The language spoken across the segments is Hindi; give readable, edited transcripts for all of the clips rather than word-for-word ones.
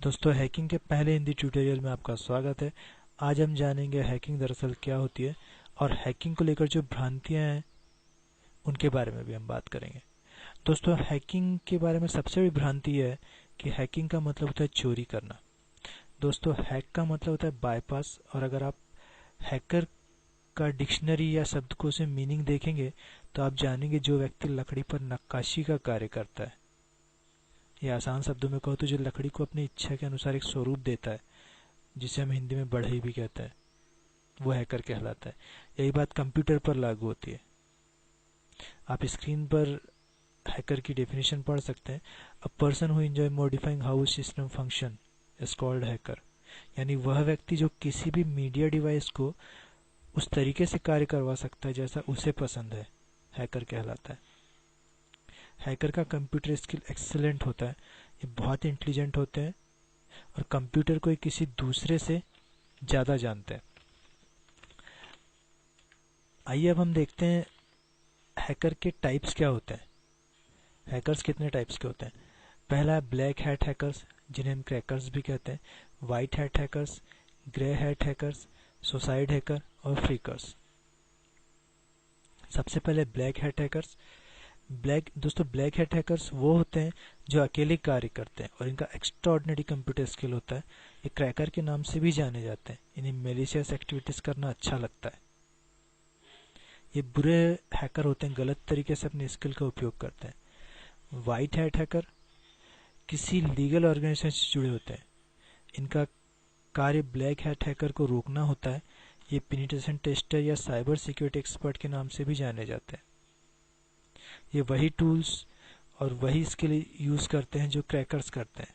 दोस्तों हैकिंग के पहले हिंदी ट्यूटोरियल में आपका स्वागत है। आज हम जानेंगे हैकिंग दरअसल क्या होती है और हैकिंग को लेकर जो भ्रांतियां हैं उनके बारे में भी हम बात करेंगे। दोस्तों हैकिंग के बारे में सबसे बड़ी भ्रांति यह है कि हैकिंग का मतलब होता है चोरी करना। दोस्तों हैक का मतलब होता है बाईपास, और अगर आप हैकर का डिक्शनरी या शब्दकोश से मीनिंग देखेंगे तो आप जानेंगे जो व्यक्ति लकड़ी पर नक्काशी का कार्य करता है, या आसान शब्दों में कहो तो जो लकड़ी को अपनी इच्छा के अनुसार एक स्वरूप देता है, जिसे हम हिंदी में बढ़ई भी कहते हैं, वो हैकर कहलाता है। यही बात कंप्यूटर पर लागू होती है। आप स्क्रीन पर हैकर की डेफिनेशन पढ़ सकते हैं। A person who enjoy modifying how system function is called hacker. यानी वह व्यक्ति जो किसी भी मीडिया डिवाइस को उस तरीके से कार्य करवा सकता है जैसा उसे पसंद है, हैकर कहलाता है। हैकर का कंप्यूटर स्किल एक्सीलेंट होता है। ये बहुत इंटेलिजेंट होते हैं और कंप्यूटर को किसी दूसरे से ज़्यादा जानते हैं। आइए अब हम देखते हैं हैकर के टाइप्स क्या होते हैं। हैकर्स कितने टाइप्स के होते हैं। पहला है ब्लैक हैट हैकर्स, जिन्हें हम क्रैकर्स भी कहते हैं। White hat hackers, grey hat hackers, suicide hacker और फ्रीकर्स। सबसे पहले ब्लैक हैट हैकर्स। दोस्तों ब्लैक हैट हैकर्स वो होते हैं जो अकेले कार्य करते हैं और इनका एक्स्ट्राऑर्डिनरी कंप्यूटर स्किल होता है। ये क्रैकर के नाम से भी जाने जाते हैं। इन्हें मेलिशियस एक्टिविटीज करना अच्छा लगता है। ये बुरे हैकर होते हैं, गलत तरीके से अपनी स्किल का उपयोग करते हैं। वाइट हैट हैकर किसी लीगल ऑर्गेनाइजेशन से जुड़े होते हैं। इनका कार्य ब्लैक हैट हैकर को रोकना होता है। ये पेनिट्रेशन टेस्टर या साइबर सिक्योरिटी एक्सपर्ट के नाम से भी जाने जाते हैं। ये वही टूल्स और वही स्किल यूज करते हैं जो क्रैकर्स करते हैं,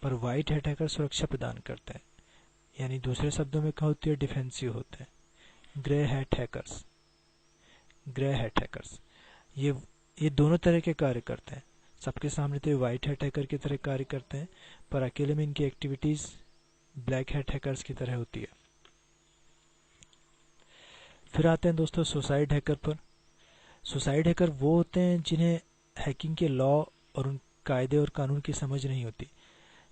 पर वाइट हैट हैकर सुरक्षा प्रदान करते हैं, यानी दूसरे शब्दों में क्या होती है, डिफेंसिव होते हैं। ग्रे हैट हैकर्स ये दोनों तरह के कार्य करते हैं। सबके सामने तो वाइट हैट हैकर की तरह कार्य करते हैं, पर अकेले में इनकी एक्टिविटीज ब्लैक हैट हैकर्स की तरह होती है। फिर आते हैं दोस्तों सुसाइड हैकर पर। सुसाइड हैकर वो होते हैं जिन्हें हैकिंग के लॉ और उन कायदे और कानून की समझ नहीं होती।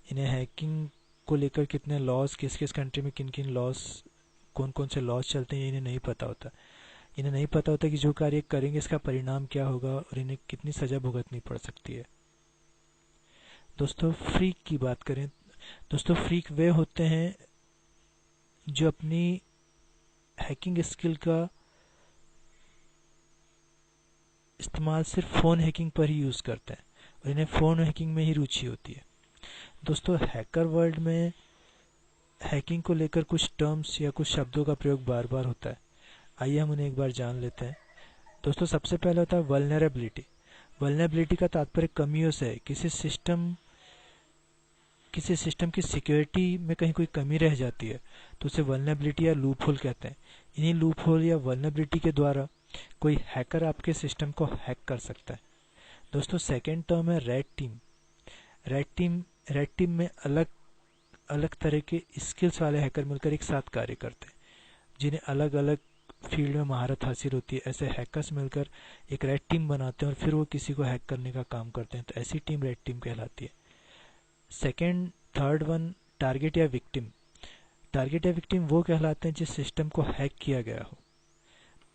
इन्हें हैकिंग को लेकर कितने लॉज, किस किस कंट्री में किन किन लॉज, कौन कौन से लॉज चलते हैं, इन्हें नहीं पता होता। इन्हें नहीं पता होता कि जो कार्य करेंगे इसका परिणाम क्या होगा और इन्हें कितनी सजा भुगतनी पड़ सकती है। दोस्तों फ्रीक की बात करें, दोस्तों फ्रीक वे होते हैं जो अपनी हैकिंग स्किल का इस्तेमाल सिर्फ फ़ोन हैकिंग पर ही यूज़ करते हैं और इन्हें फ़ोन हैकिंग में ही रुचि होती है। दोस्तों हैकर वर्ल्ड में हैकिंग को लेकर कुछ टर्म्स या कुछ शब्दों का प्रयोग बार बार होता है। आइए हम उन्हें एक बार जान लेते हैं। दोस्तों सबसे पहले होता है वल्नरेबिलिटी। वल्नरेबिलिटी का तात्पर्य कमियों से है। किसी सिस्टम की सिक्योरिटी में कहीं कोई कमी रह जाती है तो उसे वल्नरेबिलिटी या लूप होल कहते हैं। इन्हीं लूप होल या वल्नरेबिलिटी के द्वारा कोई हैकर आपके सिस्टम को हैक कर सकता है। दोस्तों सेकेंड टर्म है रेड टीम। रेड टीम में अलग अलग तरह के स्किल्स वाले हैकर मिलकर एक साथ कार्य करते हैं, जिन्हें अलग अलग फील्ड में महारत हासिल होती है। ऐसे हैकर्स मिलकर एक रेड टीम बनाते हैं और फिर वो किसी को हैक करने का काम करते हैं, तो ऐसी टीम रेड टीम कहलाती है। सेकेंड थर्ड वन टारगेट या विक्टिम। टारगेट या विक्टिम वो कहलाते हैं जिस सिस्टम को हैक किया गया हो।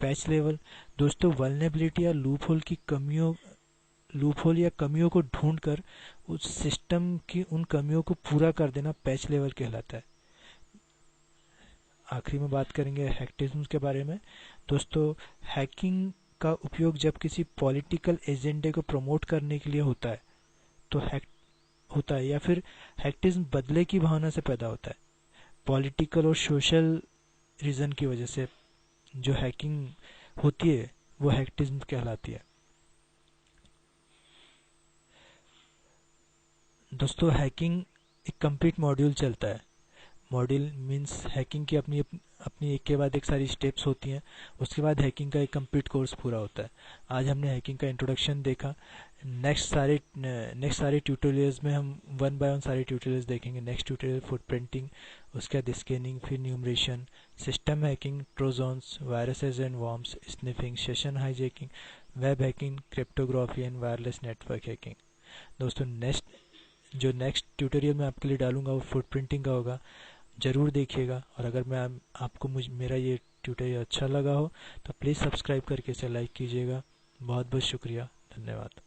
Patch level. दोस्तों वल्नरेबिलिटी या लूप होल या कमियों को ढूंढकर उस सिस्टम की उन कमियों को पूरा कर देना पैच लेवल कहलाता है। आखिरी में बात करेंगे हैकटिज्म के बारे में। दोस्तों हैकिंग का उपयोग जब किसी पॉलिटिकल एजेंडे को प्रमोट करने के लिए होता है तो होता है, या फिर हैकटिज्म बदले की भावना से पैदा होता है। पॉलिटिकल और सोशल रीजन की वजह से जो हैकिंग होती है वो हैकटिज्म कहलाती है। दोस्तों हैकिंग एक कंप्लीट मॉड्यूल चलता है। मॉड्यूल मींस हैकिंग की अपनी एक के बाद एक सारी स्टेप्स होती हैं। उसके बाद हैकिंग का एक कंप्लीट कोर्स पूरा होता है। आज हमने हैकिंग का इंट्रोडक्शन देखा। नेक्स्ट सारे ट्यूटोरियल्स में हम वन बाय वन सारे ट्यूटोरियल्स देखेंगे। नेक्स्ट ट्यूटोरियल फुटप्रिंटिंग, उसके बाद स्कैनिंग, फिर numeration, system hacking, trojans, viruses and worms, sniffing, session hijacking, web hacking, cryptography and wireless network hacking. दोस्तों जो नेक्स्ट ट्यूटोरियल मैं आपके लिए डालूंगा वो फुट प्रिंटिंग का होगा, ज़रूर देखिएगा। और अगर मैं आपको मेरा ये ट्यूटोरियल अच्छा लगा हो तो प्लीज़ सब्सक्राइब करके इसे लाइक कीजिएगा। बहुत बहुत शुक्रिया, धन्यवाद।